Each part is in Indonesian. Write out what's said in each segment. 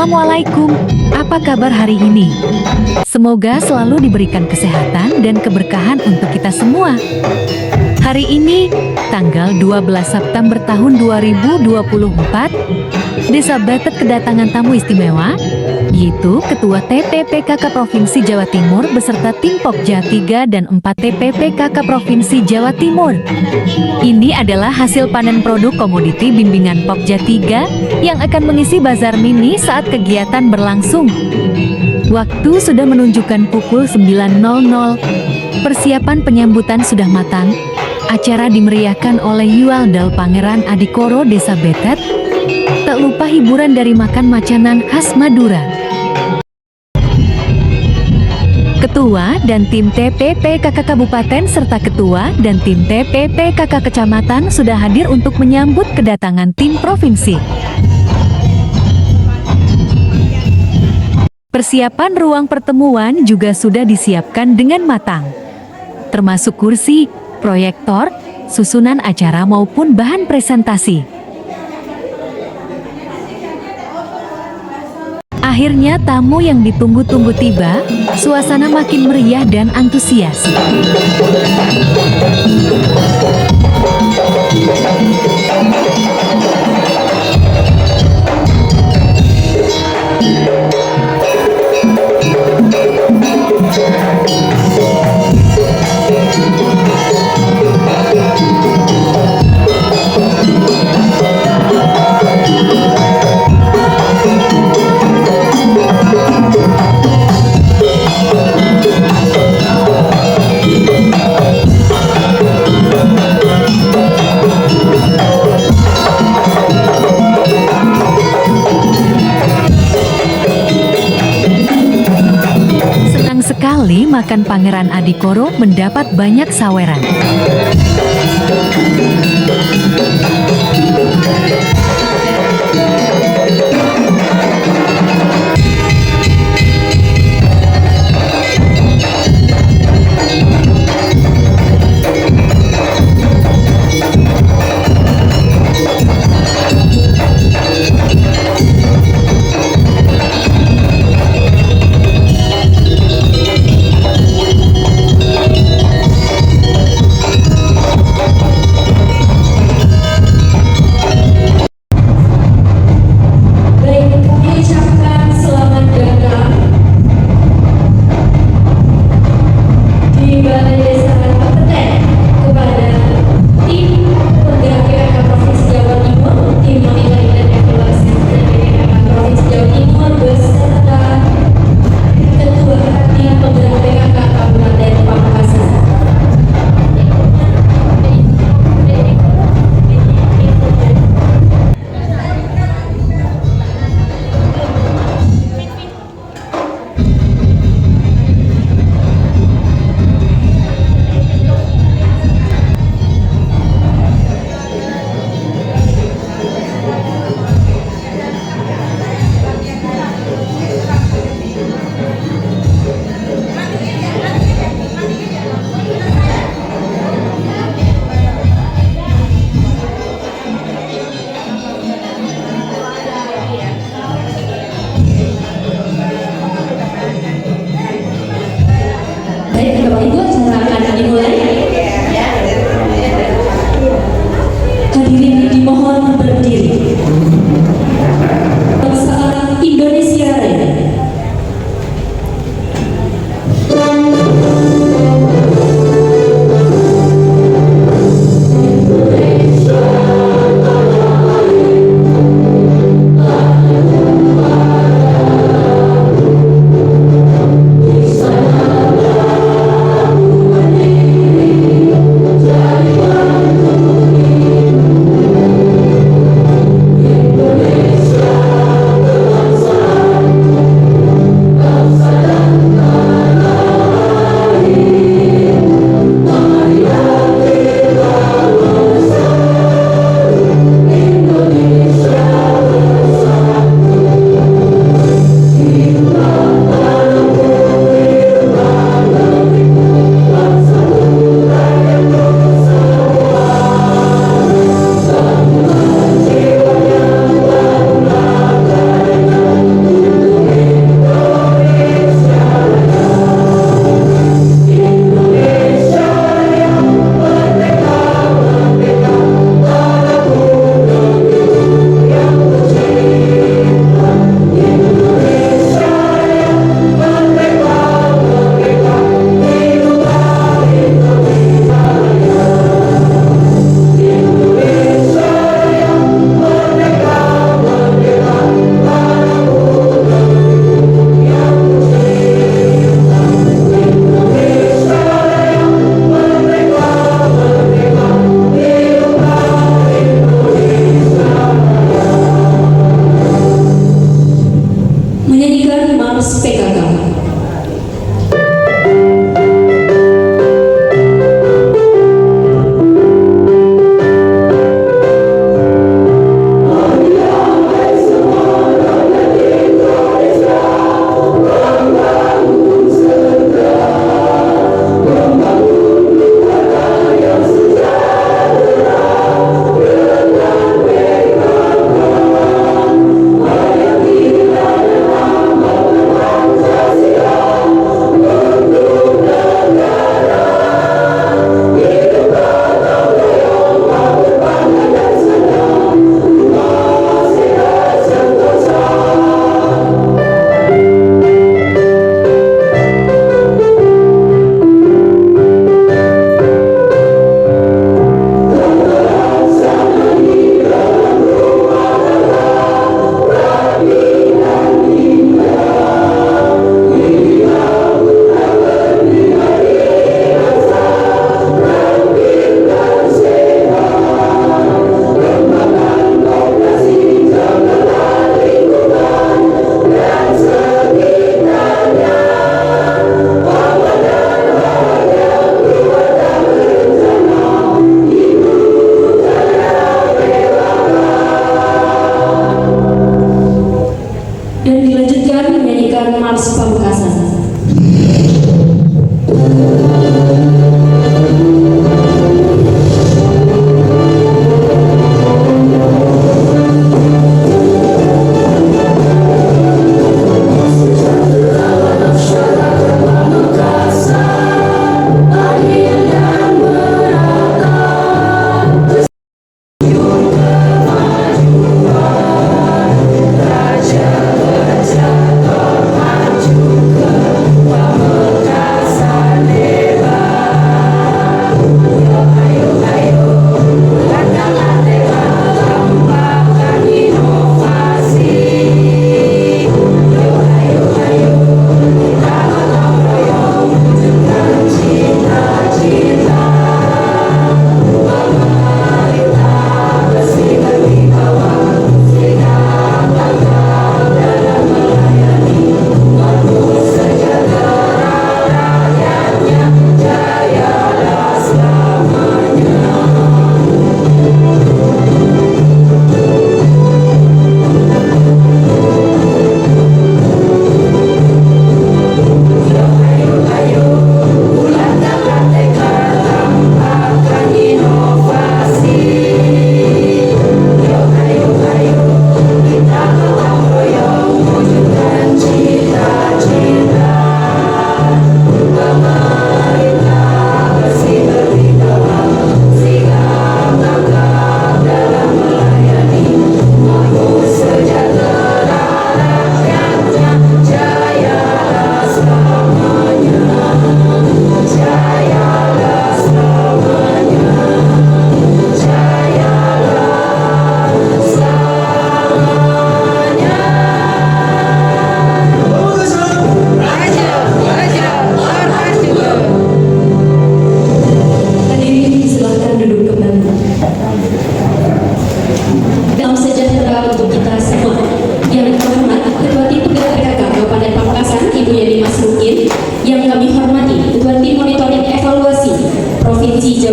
Assalamualaikum, apa kabar hari ini? Semoga selalu diberikan kesehatan dan keberkahan untuk kita semua. Hari ini, tanggal 12 September tahun 2024, Desa Betet kedatangan tamu istimewa, yaitu Ketua TPPKK Provinsi Jawa Timur beserta tim Pokja 3 dan 4 TPPKK Provinsi Jawa Timur. Ini adalah hasil panen produk komoditi bimbingan Pokja 3 yang akan mengisi bazar mini saat kegiatan berlangsung. Waktu sudah menunjukkan pukul 9.00. Persiapan penyambutan sudah matang. Acara dimeriahkan oleh Yualdal Pangeran Adikoro Desa Betet. Tak lupa hiburan dari makan macanan khas Madura. Ketua dan tim TPPKK Kabupaten serta Ketua dan tim TPPKK Kecamatan sudah hadir untuk menyambut kedatangan tim provinsi. Persiapan ruang pertemuan juga sudah disiapkan dengan matang, termasuk kursi, proyektor, susunan acara maupun bahan presentasi. Akhirnya tamu yang ditunggu-tunggu tiba, suasana makin meriah dan antusias. Sekali makan Pangeran Adikoro mendapat banyak saweran.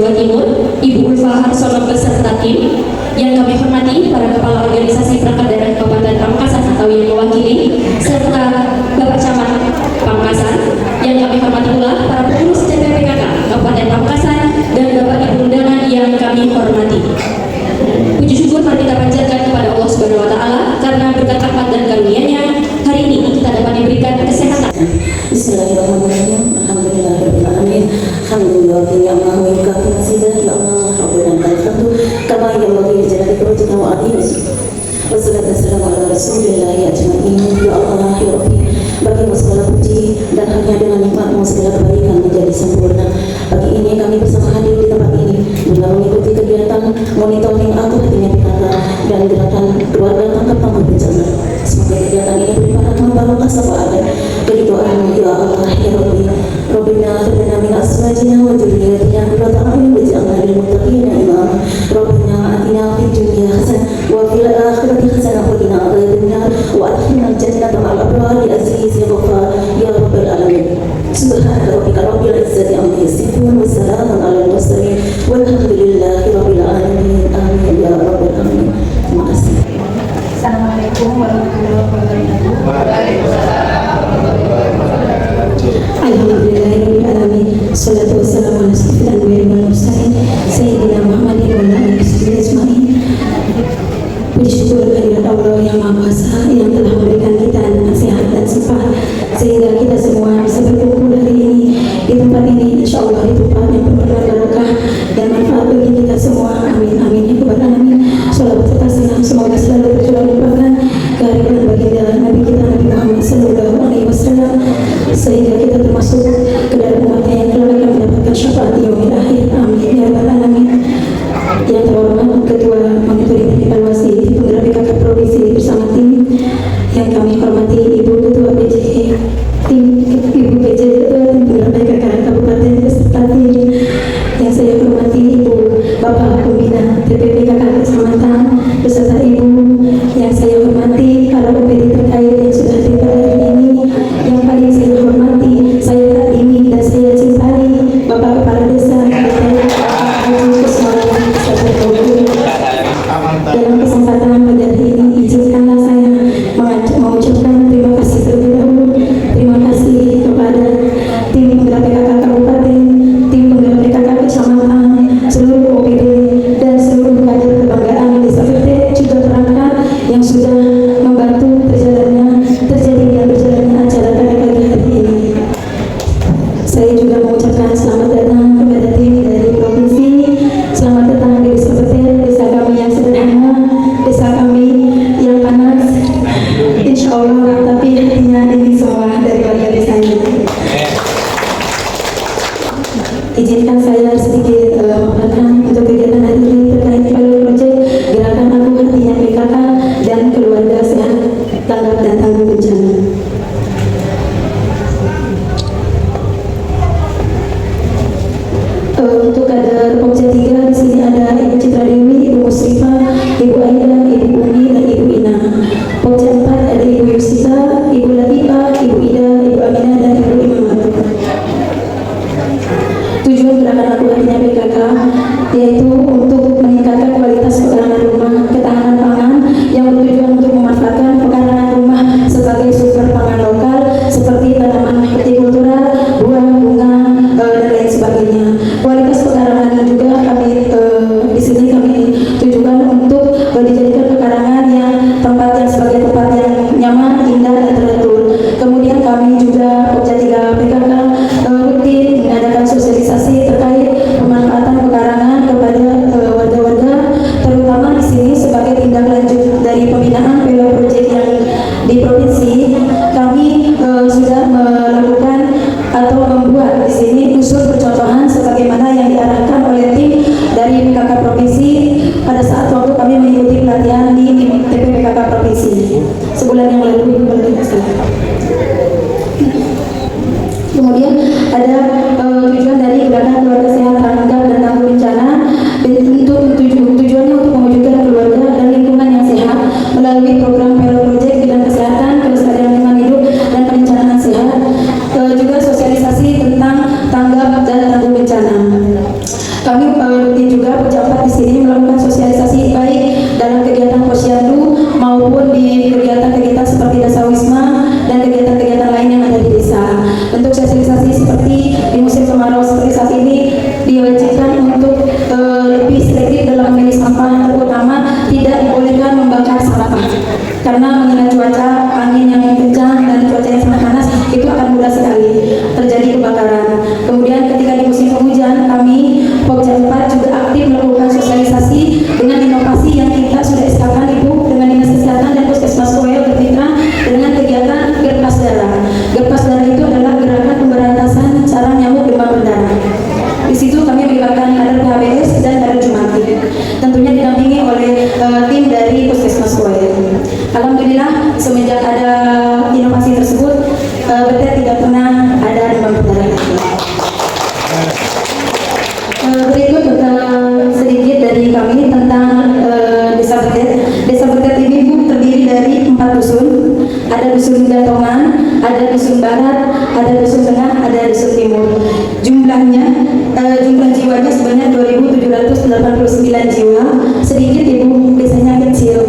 Jawa Timur, Ibu Ulfa Harsono beserta tim. Yang kami hormati para kepala organisasi perangkat daerah Kabupaten Pamekasan atau yang mewakili, serta Bapak Camat Pamekasan. Yang kami hormati pula para pengurus DPPKK Kabupaten Pamekasan dan Bapak Ibu undangan yang kami hormati. Puji syukur mari kita panjatkan kepada Allah Subhanahu wa taala karena berkat rahmat dan karunia-Nya hari ini kita dapat diberikan kesehatan. Bismillahirrahmanirrahim. Alhamdulillahirabbil alamin. Alhamdulillah ya Allah wa kafi nasidah ya Allah rabbana lakal kama yanbaghi li jalali wajhika wa azimi wassalatu wassalamu ala rasulillah ajma'in. Ya Allah ya Rabbi, bagimu segala puji dan hanya dengan nikmat-Mu segala kebaikan menjadi sempurna. Pagi ini kami bersama hadir di tempat ini juga mengikuti kegiatan monitoring atau hatinya PKK dan gerakan keluarga tangkap tangguh bencana. Semoga kegiatan ini beribadah membangun kesabaran. Jadi doa ya Allah ya Rabbi, Rabbina firna min aswajina wa dzurriyyatina qurrata a'yun waj'alna lil muttaqina imama. Rabbina atina fid dunya hasanah wa fil akhirati hasanah wa qina adzabannar wa adkhilna al-jannata ma'al abrar aziz ya ghaffar ya rabbal alamin. Subhana rabbika rabbil izzati amma yasifun wa salamun 'alal mursalin walhamdulillahi rabbil alamin. Amin ya rabbal alamin. Terima kasih. Assalamualaikum warahmatullahi wabarakatuh. Alhamdulillahirrahmanirrahim. Salatu wassalamu ala asyrafil anbiya'i wal mursalin sayyidina Muhammadin wa ala alihi ajma'in. Puji syukur kehadirat Allah yang Maha Kuasa yang telah memberikan kita nasihat dan sifat sehingga kita semua bisa berkumpul hari ini di tempat ini, insyaallah di tempat yang penuh dengan berkah dan manfaat bagi kita semua. Amin amin ya rabbal alamin. Shalawat serta salam semoga selalu tercurah limpahkan kehadiran baginda Nabi kita Nabi Muhammad sallallahu alaihi wasallam sehingga kita termasuk ke dalam umatnya yang kelak akan mendapatkan syafaat di yaumil akhir. Amin ya rabbal alamin. Yang terhormat Ketua Monitoring dan Evaluasi di Penggerak PKK Provinsi bersama tim, yang kami hormati Ibu Ketua PJ tim Ibu PJ Penggerak PKK Kabupaten beserta tim, yang saya hormati Ibu Bapak Pembina TPPKK Kecamatan beserta Ibu, yang saya hormati para OPD terkait yang sudah tiba hari ini, yang paling saya hormati, saya takdimi dan saya cintai Bapak Kepala Desa dalam kesempatan pada hari ini, izinkanlah saya mengucapkan terima kasih terlebih dahulu. Terima kasih kepada tim penggerak PKK Kabupaten, tim penggerak PKK Kecamatan, seluruh OPD dan seluruh kader kebanggaan Desa Pete juga perangkat yang sudah membantu terjadinya acara pada pagi hari ini. Saya juga mengucapkan selamat datang kepada tim dari provinsi. Selamat datang di Desa Pete, desa kami yang sederhana, desa kami yang panas, insya Allah, tapi hatinya ini semua dari warga desa ini. Izinkan saya sedikit memaparkan untuk kegiatan hari ini terkait pilot project gerakan Aku Hatinya PKK dan keluarga sehat tanggap dan tangguh bencana. Untuk kader Pokja 3 di sini ada Ibu Citra Dewi, Ibu Musrifah, Ibu Aida, Ibu Uni, dan Ibu Ina. Pokja 4 ada Ibu Yusita, Ibu Latifah, Ibu Ida, Ibu Aminah, dan Ibu Imam. Tujuan gerakan Aku Hatinya PKK yaitu untuk meningkatkan kualitas pekarangan rumah ketahanan pangan yang bertujuan untuk memanfaatkan pekarangan rumah sebagai sumber pangan lokal seperti tanaman hortikultura, buah, bunga, dan lain sebagainya. Kualitas pekarangan juga kami di sini kami tujukan untuk dijadikan pekarangan yang tempat yang sebagai tempat yang nyaman, indah, dan teratur. Kemudian kami juga Pokja 3 PKK rutin mengadakan sosialisasi terkait pemanfaatan pekarangan kepada warga-warga, terutama di sini sebagai tindak lanjut dari pembinaan pilot project yang di provinsi. Kami sudah melakukan atau membuat di sini usul percontohan sebagaimana yang diarahkan oleh tim dari PKK provinsi pada saat waktu kami mengikuti pelatihan di TPPKK provinsi sebulan yang lalu. Kemudian ada tujuan dari gerakan keluarga sehat tanggap dan tangguh bencana untuk tujuannya untuk mewujudkan keluarga dan lingkungan yang sehat melalui program pilot project bidang kesehatan, kelestarian lingkungan hidup, dan perencanaan sehat. Juga sosialisasi tentang tanggap dan tangguh bencana. Kami dalam memilih sampah yang terutama tidak dibolehkan membakar sampah karena mengingat cuaca angin yang kencang dan cuaca yang sangat panas itu akan mudah sekali terjadi kebakaran. Kemudian ketika di musim penghujan kami Pokja 4 juga aktif melakukan sosialisasi dengan inovasi yang kita sudah eskalkan Ibu dengan Dinas Kesehatan dan Puskesmas Koel bermitra dengan kegiatan Gerpas Darah. Gerpas Darah itu adalah gerakan pemberantasan sarang nyamuk demam berdarah. Di situ kami melibatkan kader PHBS dan kader Jumantik, tentunya didampingi oleh tim dari Puskesmas Koel. Alhamdulillah semenjak ada inovasi tersebut, Betet tidak pernah ada demam berdarah. Berikut sedikit dari kami tentang Desa Betet. Desa Betet ini Bu terdiri dari 4 dusun. Ada dusun Gatongan, ada dusun Barat, ada dusun Tengah, ada dusun Timur. Jumlah jiwanya sebanyak 2.789 jiwa. Sedikit Ibu, desanya kecil.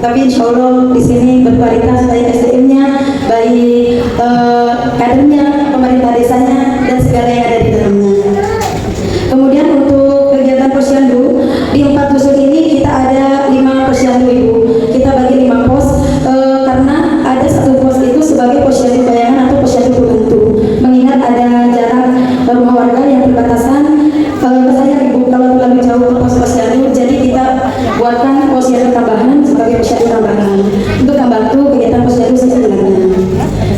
Tapi insya Allah di sini berkualitas baik SDM-nya, baik kadernya, pemerintah desanya, dan segala yang ada di dalamnya. Kemudian untuk kegiatan posyandu di 4 dusun ini kita ada 5 posyandu Ibu. Kita bagi 5 pos karena ada 1 pos itu sebagai posyandu bayangan atau posyandu pembantu. Mengingat ada jarak rumah warga yang berbatasan, saya Ibu kalau terlalu jauh ke pos posyandu, jadi kita buatkan posyandu tambahan sebagai posyandu tambahan untuk membantu kegiatan posyandu sebenarnya.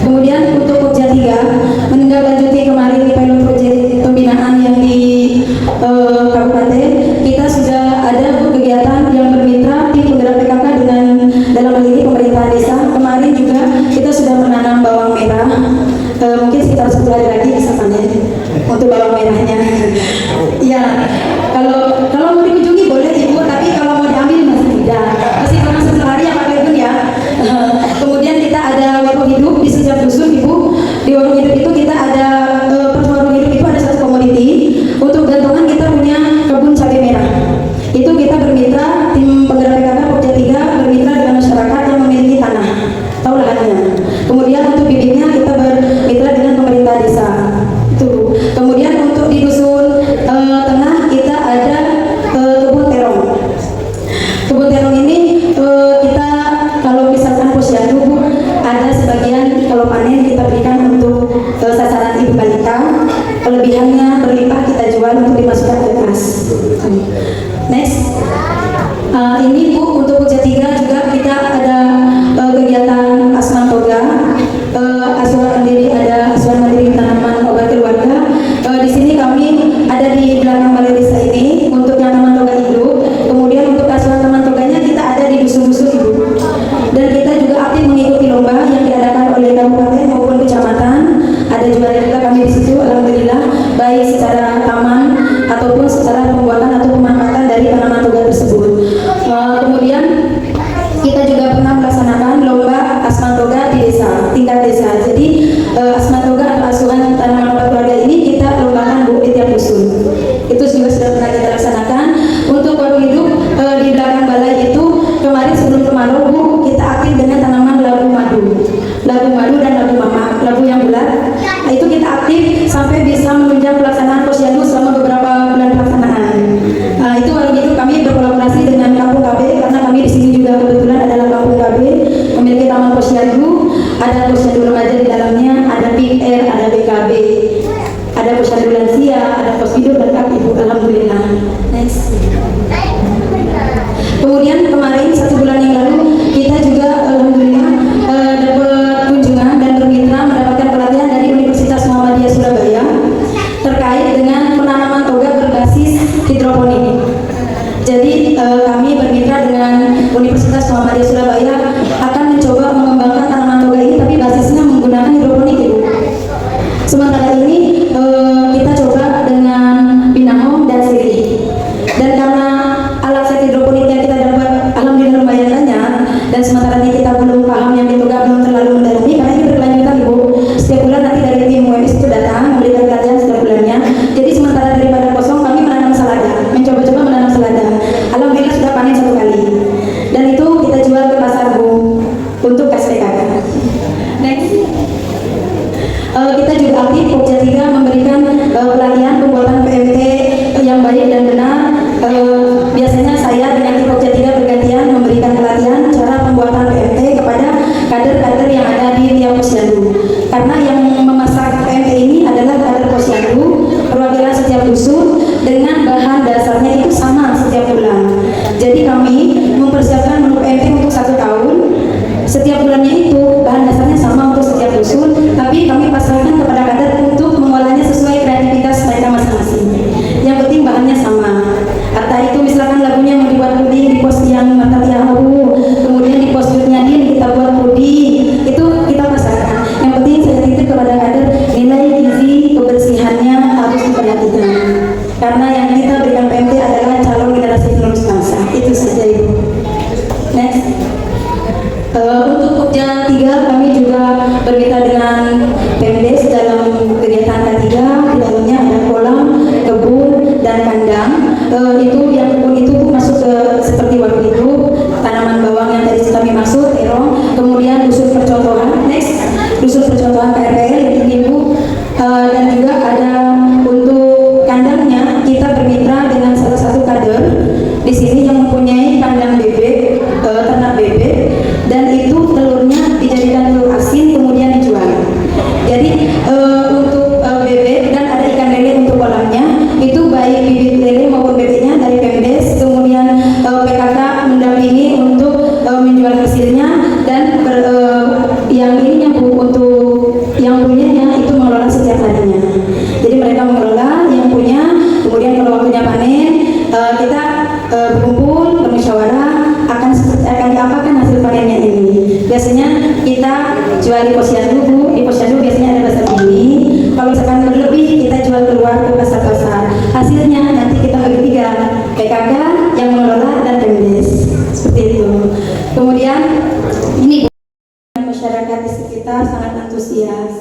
Kemudian untuk Pokja 3 menindaklanjuti kemarin di pilot project pembinaan yang di kabupaten, kita sudah ada kegiatan yang bermitra tim penggerak PKK dengan dalam hal ini pemerintah desa. Kemarin juga kita sudah menanam bawang merah, mungkin sekitar 10 hari lagi bisa panen untuk bawang merahnya. Ya, kalau mau dikunjungi boleh Ibu, tapi kalau mau diambil masih tidak, masih kurang 10 hari ya Pak Ibu ya. Kemudian kita ada warung hidup di setiap dusun Ibu. Di warung hidup itu kita ada per warung hidup itu ada 1 komoditi. Untuk gantungan kita punya kebun cabai merah. Itu kita bermitra tim penggerak PKK Pokja 3 bermitra dengan masyarakat yang memiliki tanah atau lahannya. Kemudian untuk bibitnya kita bermitra dengan pemerintah desa. Itu. Kemudian untuk di dusun tengah kita ada kebun terong. Kebun terong ini kita kalau misalkan posyandu ada sebagian kalau panen kita berikan untuk sasaran ibu balita. Kelebihannya berlimpah kita jual untuk dimasukkan ke kas. Next, ini Bu untuk Pokja 3 juga kita ada kegiatan asuhan toga, asuhan mandiri, ada asuhan mandiri tanaman obat keluarga. Di sini kami ada di belakang balai desa ini untuk yang taman toga hidup. Kemudian untuk asuhan taman toganya kita ada di dusun-dusun Ibu. Dan kita juga aktif mengikuti lomba yang diadakan oleh kabupaten maupun kecamatan. Ada juara juga kami di situ, alhamdulillah, baik secara taman ataupun secara pembuatan atau pemanfaatan dari tanaman toga tersebut. Kemudian kita juga pernah melaksanakan lomba asman toga di desa, tingkat desa. Jadi asman toga atau asuhan tanaman obat keluarga ini kita lombakan Bu di tiap dusun. Itu juga sudah pernah kita laksanakan. Untuk warung hidup di belakang balai itu kemarin sebelum kemarau Bu kita aktif dengan tanaman labu madu dan labu mama, labu yang bulat. Nah, itu kita aktif sampai bisa menunjang pelaksanaan posyandu selama beberapa bulan pelaksanaan. Itu warung hidup kami berkolaborasi dengan Kampung KB karena kami di sini juga kebetulan adalah Kampung KB memiliki taman posyandu, ada posyandu remaja di dalamnya, ada PR, ada BKB, ada posyandu lansia, ada pos hidup lengkap Ibu, alhamdulillah. Next. Kemudian kemarin 1 bulan yang lalu kita juga alhamdulillah dapat kunjungan dan bermitra mendapatkan pelatihan dari Universitas Muhammadiyah Surabaya terkait dengan penanaman toga berbasis hidroponik. Jadi kami bermitra dengan Universitas Muhammadiyah Surabaya akan mencoba mengembangkan tanaman toga ini tapi basisnya menggunakan hidroponik Ibu. Sementara ini kita coba dengan Binahom dan Siri. Dan karena alat set hidroponiknya kita dapat alhamdulillah lumayan banyak, dan sementara ini kita belum paham yang di toga belum terlalu mendalami karena ini berkelanjutan Ibu. Setiap bulan nanti dari tim UMS itu datang memberikan pelatihan setiap bulannya. Jadi sementara daripada kosong kami menanam selada, mencoba-coba menanam selada. Alhamdulillah sudah panen 1 kali. Dan itu kita jual ke pasar Bu. berkumpul, bermusyawarah akan diapakan hasil panennya ini. Biasanya kita jual di posyandu, Bu. Di posyandu biasanya ada pasar ini. Kalau misalkan berlebih kita jual keluar ke pasar-pasar. Hasilnya nanti kita bagi 3, PKK yang mengelola dan Pemdes. Seperti itu. Kemudian ini masyarakat di sekitar sangat antusias.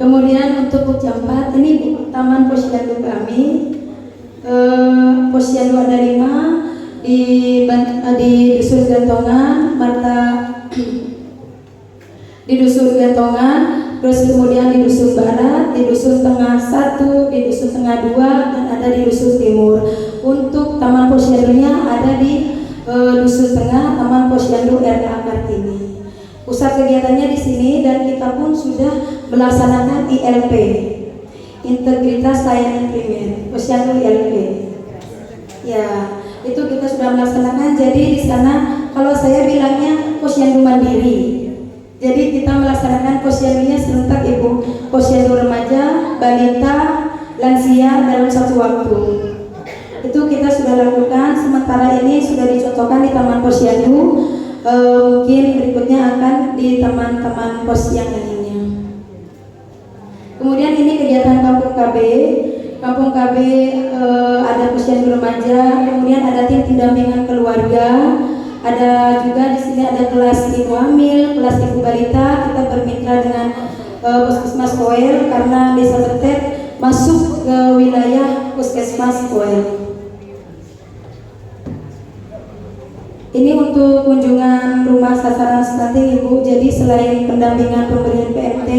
Kemudian untuk Pucampat ini Taman Posyandu kami. Posyandu ada 5 di Dusun Gantongan, di Dusun Gantongan, terus kemudian di Dusun Barat, di Dusun Tengah 1, di Dusun Tengah 2, dan ada di Dusun Timur. Untuk Taman Posyandunya ada di Dusun Tengah, Taman Posyandu RA Kartini. Pusat kegiatannya di sini dan kita pun sudah melaksanakan ILP, Integritas Layanan Primer, Posyandu ILP. Ya, itu kita sudah melaksanakan. Jadi di sana kalau saya bilangnya posyandu mandiri. Jadi kita melaksanakan posyandunya serentak, Ibu. Posyandu remaja, balita, lansia dalam satu waktu. Itu kita sudah lakukan. Sementara ini sudah dicontohkan di Taman Posyandu. Mungkin berikutnya akan di taman-taman pos yang lainnya. Kemudian ini kegiatan Kampung KB. Kampung KB ada posyandu remaja, kemudian ada tim pendampingan keluarga, ada juga di sini ada kelas ibu hamil, kelas ibu balita. Kita bermitra dengan Puskesmas Koel karena Desa Betet masuk ke wilayah Puskesmas Koel. Ini untuk kunjungan rumah sasaran stunting, Ibu. Jadi selain pendampingan pemberian PMT,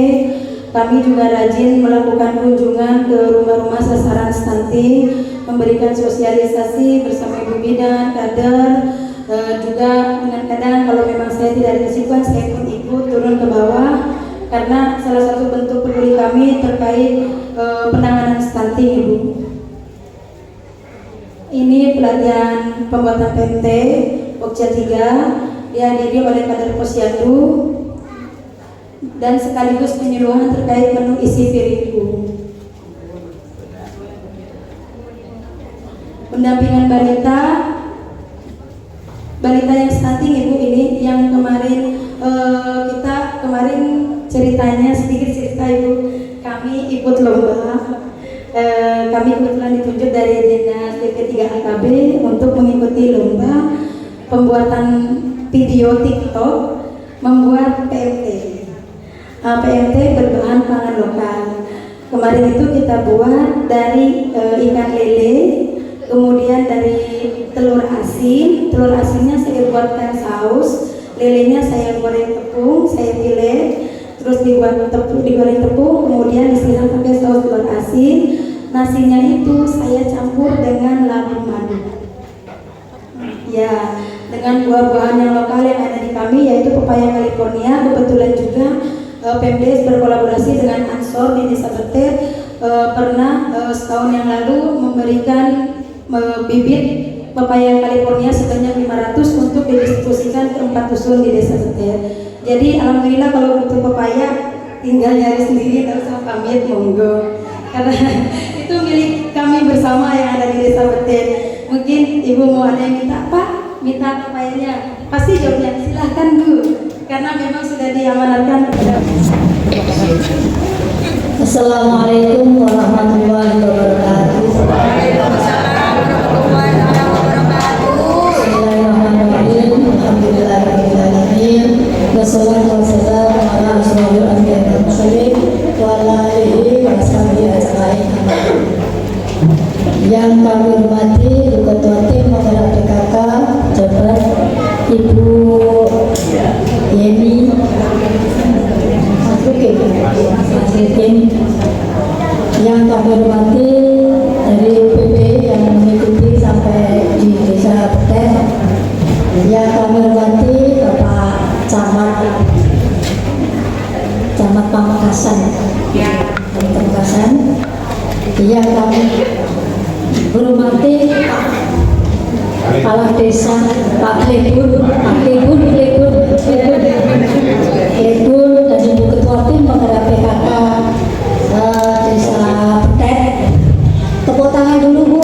kami juga rajin melakukan kunjungan ke rumah-rumah sasaran stunting, memberikan sosialisasi bersama Ibu Bidan, kader, juga kadang-kadang kalau memang saya tidak ada kesibukan, saya pun ikut turun ke bawah karena salah satu bentuk peduli kami terkait penanganan stunting, Ibu. Ini pelatihan pembuatan PMT Pokja 3 dihadiri oleh kader posyandu dan sekaligus penyuluhan terkait menu isi piringku. Pendampingan balita yang stunting, Ibu, ini yang kemarin kita ceritanya sedikit cerita, Ibu. Kami ikut lomba. Kami kebetulan ditunjuk dari Dinas DP3 AKB untuk mengikuti lomba pembuatan video TikTok membuat PMT. PMT berbahan pangan lokal. Kemarin itu kita buat dari ikan lele, kemudian dari telur asin. Telur asinnya saya buatkan saus, lelenya saya goreng tepung, saya pilih, terus digoreng tepung, kemudian disiram pakai saus telur asin. Nasinya itu saya campur dengan labu madu. Ya, dengan buah-buahan yang lokal yang ada di kami, yaitu pepaya California. Kebetulan juga Pemdes berkolaborasi dengan Ansor di Desa Betet pernah setahun yang lalu memberikan bibit pepaya California sebanyak 500 untuk didistribusikan ke 4 dusun di Desa Betet. Jadi alhamdulillah kalau butuh pepaya tinggal nyari sendiri, tidak usah pamit, monggo. Karena itu milik kami bersama yang ada di Desa Betet. Mungkin Ibu mau ada yang minta, Pak, minta pepayanya, pasti jawabnya silahkan Bu, karena memang sudah diamanatkan kepada. Assalamualaikum warahmatullahi wabarakatuh. Bismillahirrahmanirrahim. Alhamdulillahirrahmanirrahim. Wassalatu wassalamu ala asyrofil anbiya'i wal mursalin wa ala alihi wa sahbihi ajma'in. Yang kami hormati Ketua Tim Penggerak PKK Jabar Ibu Yeni Masrikin, yang kami hormati dari UPP yang mengikuti sampai di Desa Betet, yang kami hormati Bapak Camat Pamekasan, yang kami hormati Pak Kepala Desa, Pak Klebun dan Ibu Ketua Tim Penggerak PKK Desa Betet. Tepuk tangan dulu, Bu.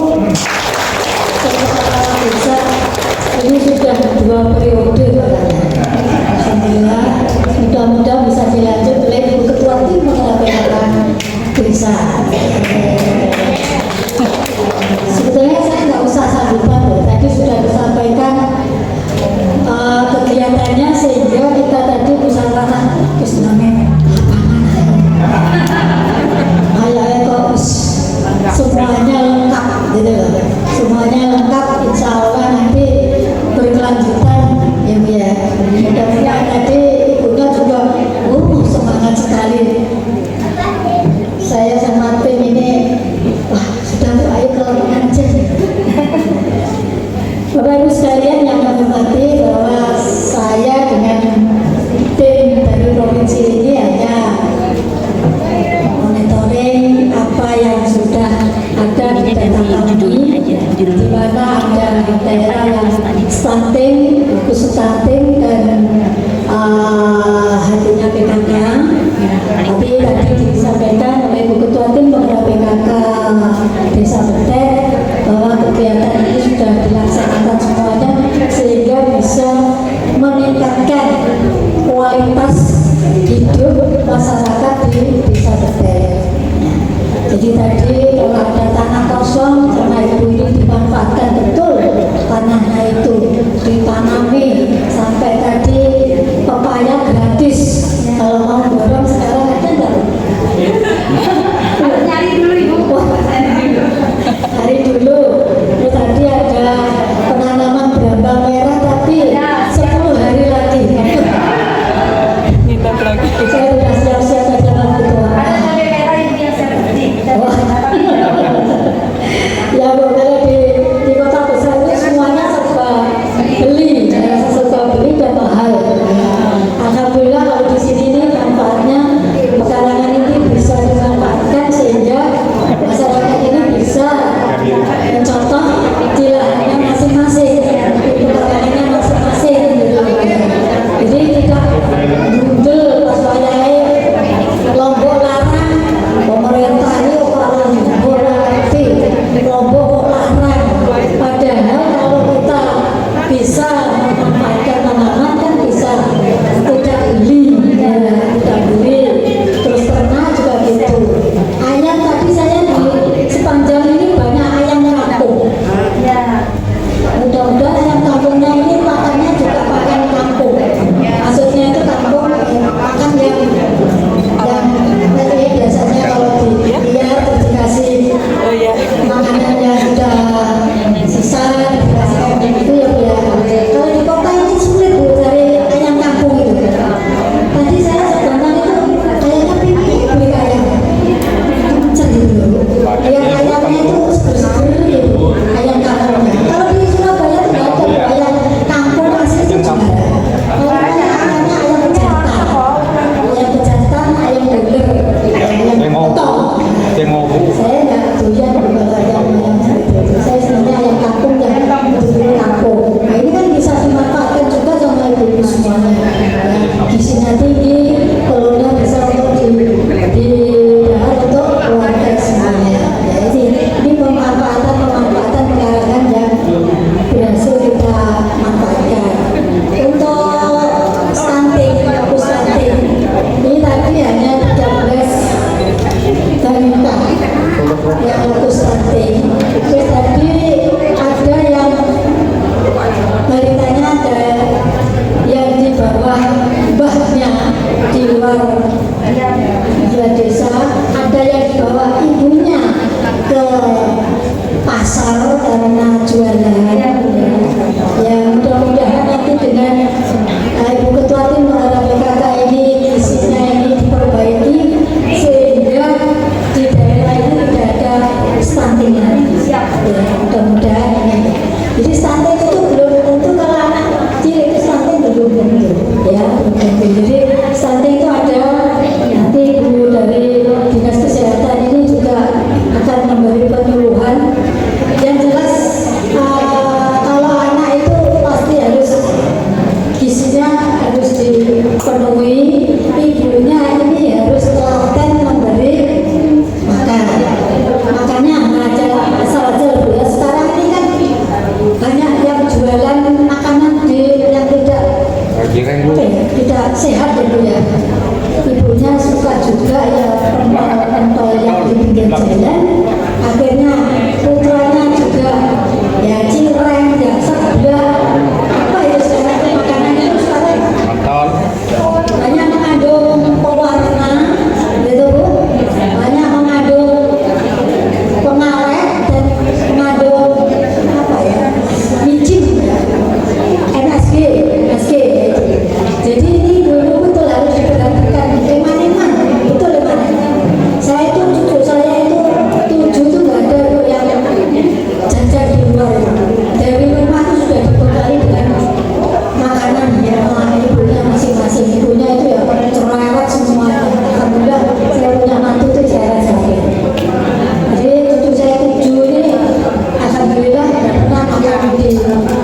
semuanya lengkap, insya Allah nanti berkelanjutan ya Bu ya. Mudah-mudahan tadi ibunya juga semangat sekali. Saya sama tim ini, wah sudah Bu, ayo ke lapangan aja. Bapak Ibu sekalian yang kami hormati, bahwa saya dengan tim dari provinsi ini hanya monitoring apa yang sudah ada di data kami, di mana ada daerah yang stunting, buku stunting dan hatinya PKK. Tapi tadi disampaikan oleh Ibu Ketua Tim Penggerak PKK Desa Betek bahwa kegiatan ini sudah dilaksanakan semuanya sehingga bisa meningkatkan kualitas hidup masyarakat di Desa Betek. Jadi tadi kalau ada tanah kosong, karena ibu ini dimanfaatkan betul tanahnya itu ditanam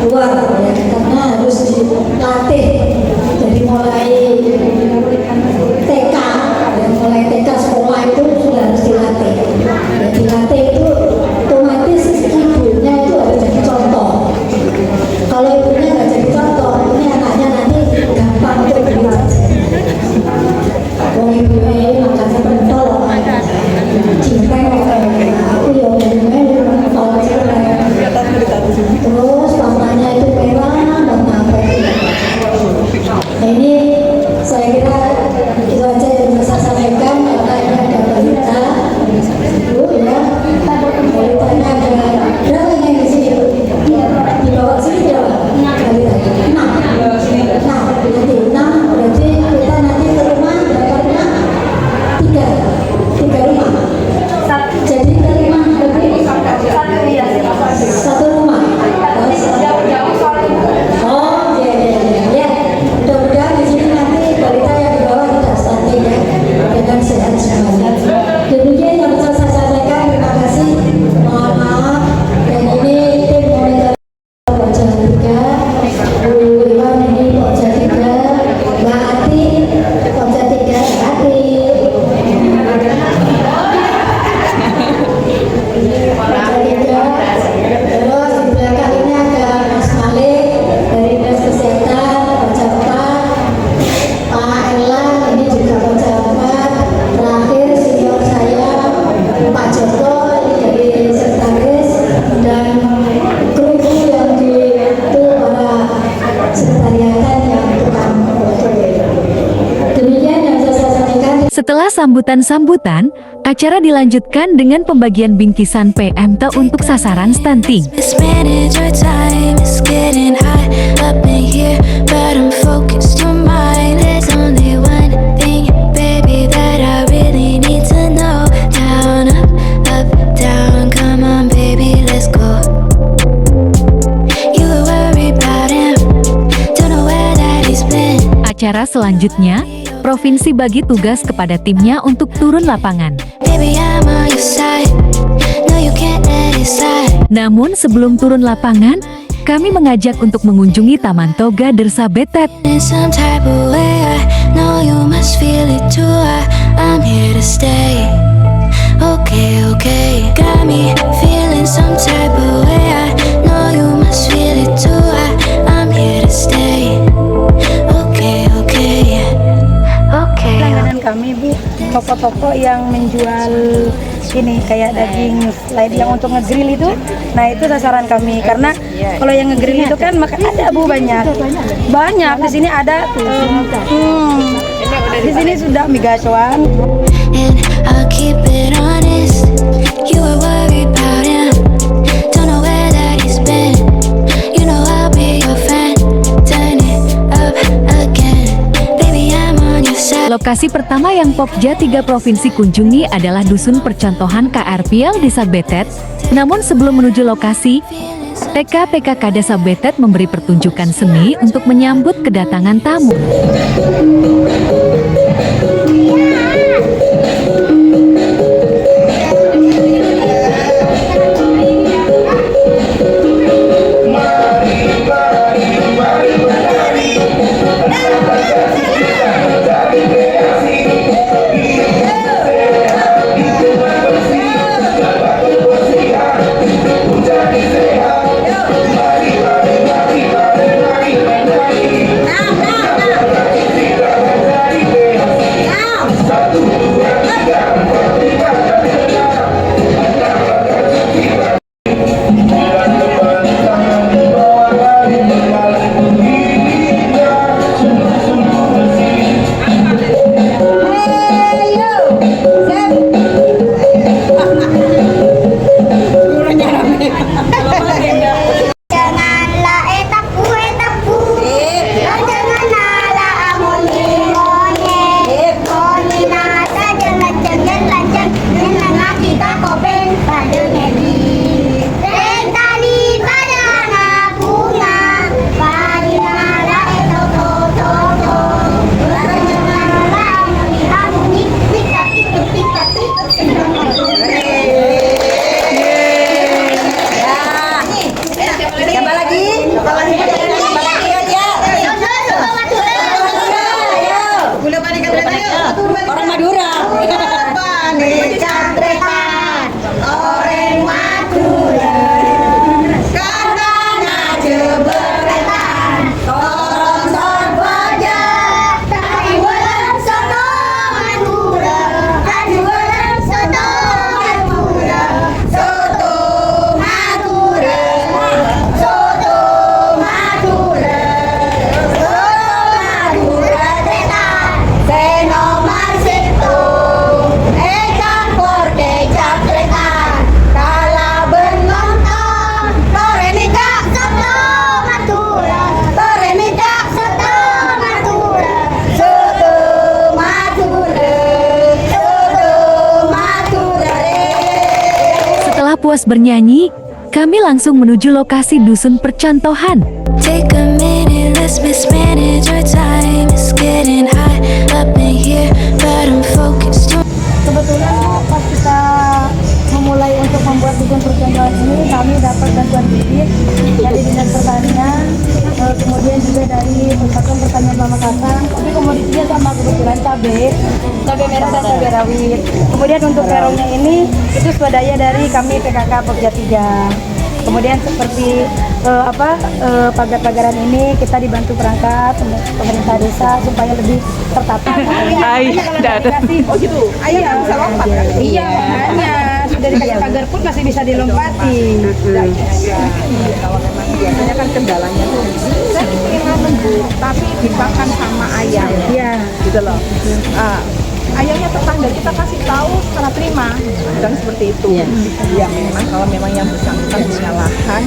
luar ya, karena harus dilatih dari mulai TK dan mulai TK sekolah itu sudah harus dilatih. Ya, dilatih itu otomatis ibunya itu harus jadi contoh. Kalau ibunya nggak jadi contoh, ini anaknya nanti gampang untuk belajar. Wong ibunya makannya pentol, cinta aku ya ibunya pentol. Terus papanya itu merah dan apa itu. Nah, ini saya kira itu aja yang bisa saya sampaikan karena ini ada balita Bu ya. Balitanya ada berapa yang di sini Bu? Di bawah sini berapa? Balita 6. Nah, berarti 6 berarti kita nanti ke rumah berapa rumah? 3 rumah. Jadi ke rumah berarti satu rumah. Oh ya. Mudah-mudahan di sini nanti balita yang di bawah tidak stunting ya, dengan sehat semuanya. Demikian yang bisa saya sampaikan. Terima kasih. Mohon maaf. Dan ini tim monitor Pokja 3, Bu Iwan ini Pokja 3, Mbak Ati Pokja 3, Mbak Ati. Terus di belakang ini ada Mas Malik dari Dinas Kesehatan Pokja 4, Pak Elan ini juga Pokja 4, terakhir senior saya Pak Joko ini dari sekretaris, dan kru yang itu para sekretariatan yang tukang foto. Demikian yang bisa saya sampaikan. Setelah sambutan-sambutan, acara dilanjutkan dengan pembagian bingkisan PMT untuk sasaran stunting. Manage your time, it's getting hot up in here, but I'm focused on mine. There's only one thing, baby, that I really need to know. Down, up, down, come on, baby, let's go. You were worried about him, don't know where that he's been. Acara selanjutnya, provinsi bagi tugas kepada timnya untuk turun lapangan. Baby, I'm on your side, no you can't let it slide. Namun sebelum turun lapangan, kami mengajak untuk mengunjungi Taman Toga Dersabetet. In some type of way, I know you must feel it too. I'm here to stay. Okay, okay, got me feeling some type of way. I know you must feel it too. I'm here to stay. Okay, okay, okay. Langganan kami Bu, toko-toko yang menjual ini kayak daging slide yang untuk ngegrill itu. Nah itu sasaran kami, karena kalau yang ngegrill itu kan maka ada Bu banyak di sini ada di sini sudah mie gacoan. And I'll keep it honest. You were worried about him, don't know where that he's been. You know I'll be your friend. Turn it up again, baby, I'm on your side. Lokasi pertama yang Pokja 3 Provinsi kunjungi adalah Dusun Percontohan KRPL Desa Betet. Namun sebelum menuju lokasi, TK PKK Desa Betet memberi pertunjukan seni untuk menyambut kedatangan tamu. puas bernyanyi, kami langsung menuju lokasi dusun percontohan. Take a minute, let's mismanage our time. It's getting hot up in here, but I'm focused. Kebetulan Bu, pas kita memulai untuk membuat dusun percontohan ini, kami dapat bantuan bibit dari Dinas Pertanian, kemudian juga dari Pusat Pertanian Pamekasan. Tapi komoditinya sama, kebetulan cabai merah dan cabai rawit. Kemudian untuk terongnya ini itu swadaya dari kami PKK Pokja 3. Kemudian seperti pagar-pagaran ini kita dibantu perangkat pemerintah desa supaya lebih tertata. Tidak ada. Oh gitu. Ayam kan bisa lompat kan? Iya, makanya sudah dikasih pagar pun masih bisa dilompati. Kalau memang biasanya kan kendalanya tuh saya ingin ngamen Bu, tapi dipakan sama ayam. Iya. Gitu loh. Ayamnya tetangga kita kasih tahu secara terima dan seperti itu. Ya memang kalau memang yang bersangkutan punya lahan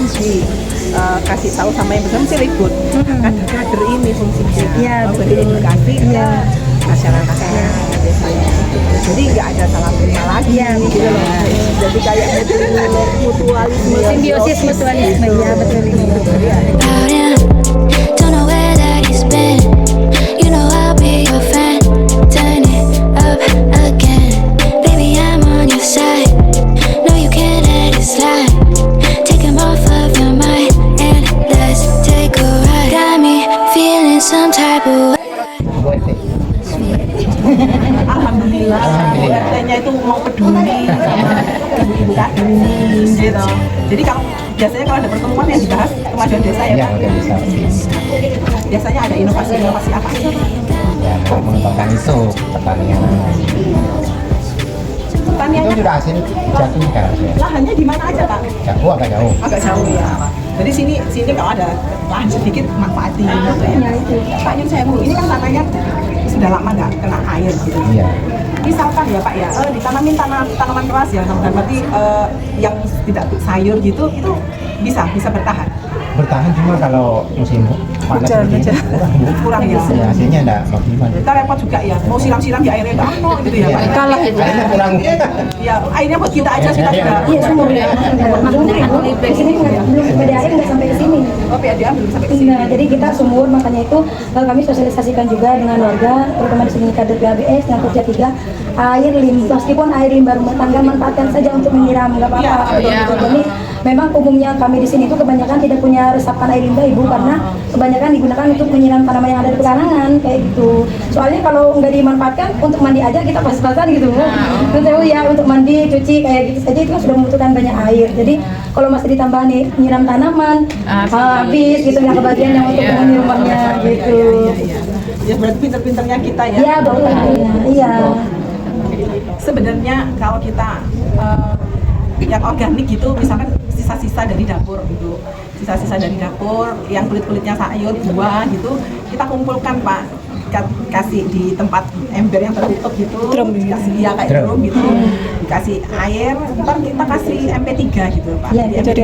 kasih tahu sama yang bersangkutan mesti ribut. Kader ini fungsinya memberi edukasi ke masyarakatnya, desanya. Jadi nggak ada salah terima lagi. Gitu loh. Jadi kayak mutualisme, Simbiosis mutualisme, ya betul ini. About him, don't know where that he's been. You know I'll be your friend. Turn it up again, baby. I'm on your side. No, you can't let it slide. Take him off of your mind and let's take a ride. Got me feeling some type of way. Alhamdulillah, RT-nya itu mau peduli sama ibu kadin gitu. Jadi kalau biasanya kalau ada pertemuan yang dibahas kemajuan desa ya Pak? Biasanya ada inovasi-inovasi apa sih? Ya, mengembangkan isu pertanian. Pertaniannya Itu sudah hasil jatuh kan? lahannya di mana aja Pak? Jauh, agak jauh. Agak jauh ya. Jadi sini kalau ada lahan sedikit manfaatin gitu ya. Pak Nyun Sewu, ini kan tanahnya sudah lama nggak kena air gitu. Iya. Misalkan ya Pak ya, ditanamin tanaman keras ya, berarti yang tidak sayur gitu, itu bisa bertahan. Bertahan cuma kalau musim panas Hujan, begini kurang ya. Ya, hasilnya enggak maksimal. Kita repot juga ya, mau siram-siram di airnya nggak mau gitu ya Pak. Kalah. Airnya kurang. Ya airnya buat kita aja kita juga. Iya, sumur ya. Di sini belum PDAM nggak sampai ke sini. Oh PDAM belum sampai ke sini. Nah, jadi kita sumur, makanya itu kami sosialisasikan juga dengan warga, terutama di sini kader PABS yang Pokja 3, air limbah, meskipun air limbah rumah tangga manfaatkan saja untuk menyiram, nggak apa-apa. Ini memang umumnya kami di sini itu kebanyakan tidak punya resapan air limbah Ibu, karena kebanyakan digunakan untuk menyiram tanaman yang ada di pekarangan kayak gitu. Soalnya kalau nggak dimanfaatkan untuk mandi aja kita pas-pasan gitu Bu. Terus ya untuk mandi, cuci kayak gitu saja itu kan sudah membutuhkan banyak air. Jadi kalau masih ditambah nih nyiram tanaman habis gitu nggak kebagian yang untuk penghuni rumahnya gitu. Ya berarti pinter-pinternya kita ya. Iya betul. Iya. Sebenarnya kalau kita yang organik gitu, misalkan sisa-sisa dari dapur gitu, sisa-sisa dari dapur yang kulit-kulitnya sayur, buah gitu, kita kumpulkan Pak, kasih di tempat ember yang tertutup gitu, kasih kayak drum gitu, dikasih air, ntar kita kasih MP3 gitu Pak. Ya, jadi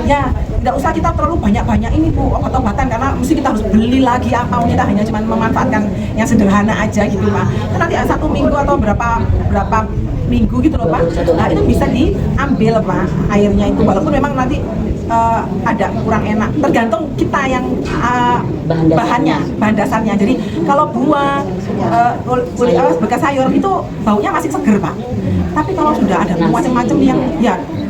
ya nggak usah kita terlalu banyak ini Bu, obat-obatan, karena mesti kita harus beli lagi apa, kita hanya cuma memanfaatkan yang sederhana aja gitu Pak. Kan nanti 1 minggu atau berapa minggu gitu loh Pak. Nah itu bisa diambil Pak airnya itu, walaupun memang nanti ada kurang enak, tergantung kita yang bahan dasarnya. Jadi kalau buah, kulit bekas sayur itu baunya masih seger Pak. Tapi kalau sudah ada macam-macam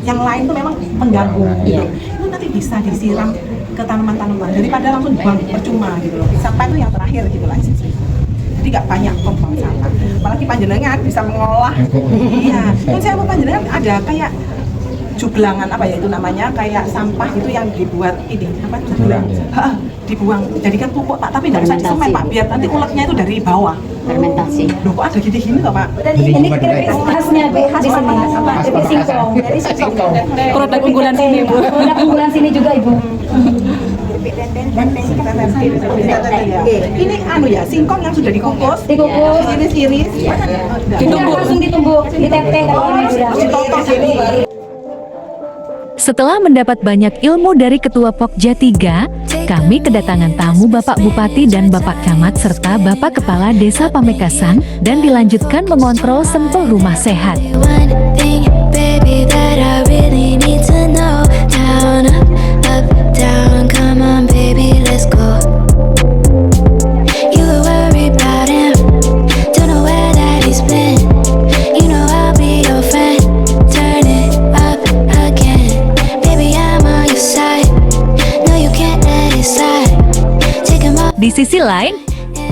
yang lain itu memang mengganggu gitu. Itu nanti bisa disiram ke tanaman-tanaman daripada langsung buang percuma gitu loh. Sampah itu yang terakhir gitu lah. Jadi nggak banyak kompound sampah. Apalagi panjenengan bisa mengolah. Iya. Kan saya mau panjenengan ada kayak jublangan apa ya itu namanya, kayak sampah itu yang dibuat ini apa jublang, dibuang jadikan pupuk Pak, tapi nggak usah disemen Pak, biar nanti uleknya itu dari bawah. Fermentasi. Loh kok ada gini loh Pak? Dan ini keripik khasnya Bu di sini. Keripik singkong. Dari singkong. Produk unggulan sini Bu. Produk unggulan sini juga Ibu. Ini anu ya, singkong yang sudah dikukus, iris-iris, Ditumbuk. Langsung ditumbuk, diteteh kalau ini sudah. ditotos ini. Setelah mendapat banyak ilmu dari Ketua Pokja 3, kami kedatangan tamu Bapak Bupati dan Bapak Camat serta Bapak Kepala Desa Pamekasan dan dilanjutkan mengontrol sampel rumah sehat. One thing, baby, that I really need to know. Down, up, down, come on, baby, let's go. You were worried about him, don't know where that he's been. You know I'll be your friend. Turn it up again, baby, I'm on your side. No, you can't let it slide. Take him up. Di sisi lain,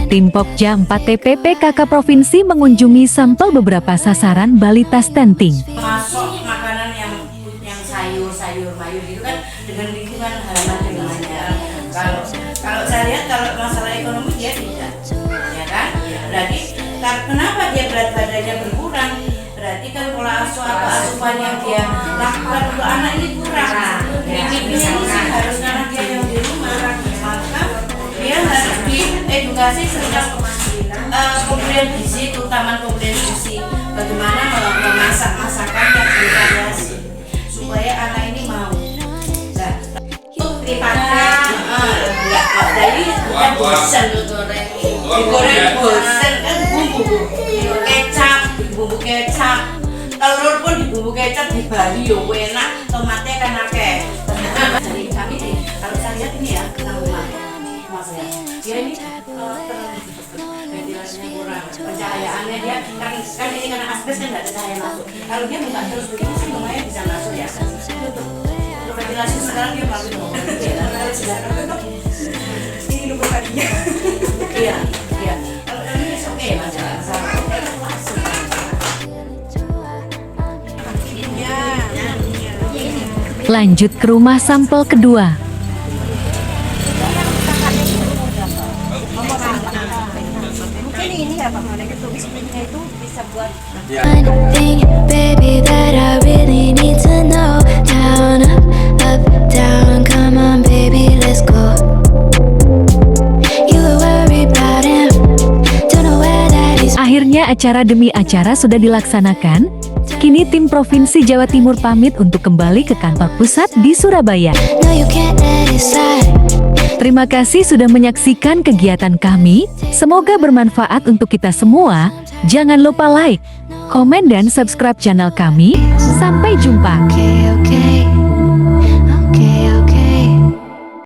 tim Pokja 4 TPP KK Provinsi mengunjungi sampel beberapa sasaran balita stunting. Masuk makanan yang sayur mayur gitu kan dengan lingkungan halaman lingkungannya. Kalau saya lihat kalau masalah ekonomi dia tidak, ya kan? Berarti kenapa dia berat badannya berkurang? Berarti kan pola asuh atau asupan yang dia lakukan untuk anak ini kurang. Ini harus karena dia yang di rumah, maka dia harus diedukasi tentang pemberian gizi, terutama pemberian gizi. Bagaimana memasak masakan yang bervariasi supaya anak ini mau. Nah, daripada dari yang bosan digoreng bosan kan bumbu kecap telur pun di bumbu kecap di Bali yo enak, tomatnya kan akeh. Jadi kami nih kalau saya lihat ini ya kenal rumah mas ya, dia ini ventilasinya kurang, pencahayaannya dia kan ini karena asbes kan nggak ada cahaya masuk. Kalau dia buka terus begini sih lumayan bisa masuk ya. Untuk ventilasi sekarang dia paling mau. Ini dulu tadinya. Iya. Kalau ini oke mas ya. Lanjut ke rumah sampel kedua. One thing, baby, that I really need to know. Down, up, down, come on, baby, let's go. You were worried about him, don't know where that he's. Akhirnya acara demi acara sudah dilaksanakan. Kini tim Provinsi Jawa Timur pamit untuk kembali ke kantor pusat di Surabaya. No, you can't let it slide. Terima kasih sudah menyaksikan kegiatan kami. Semoga bermanfaat untuk kita semua. Jangan lupa like, komen, dan subscribe channel kami. Sampai jumpa.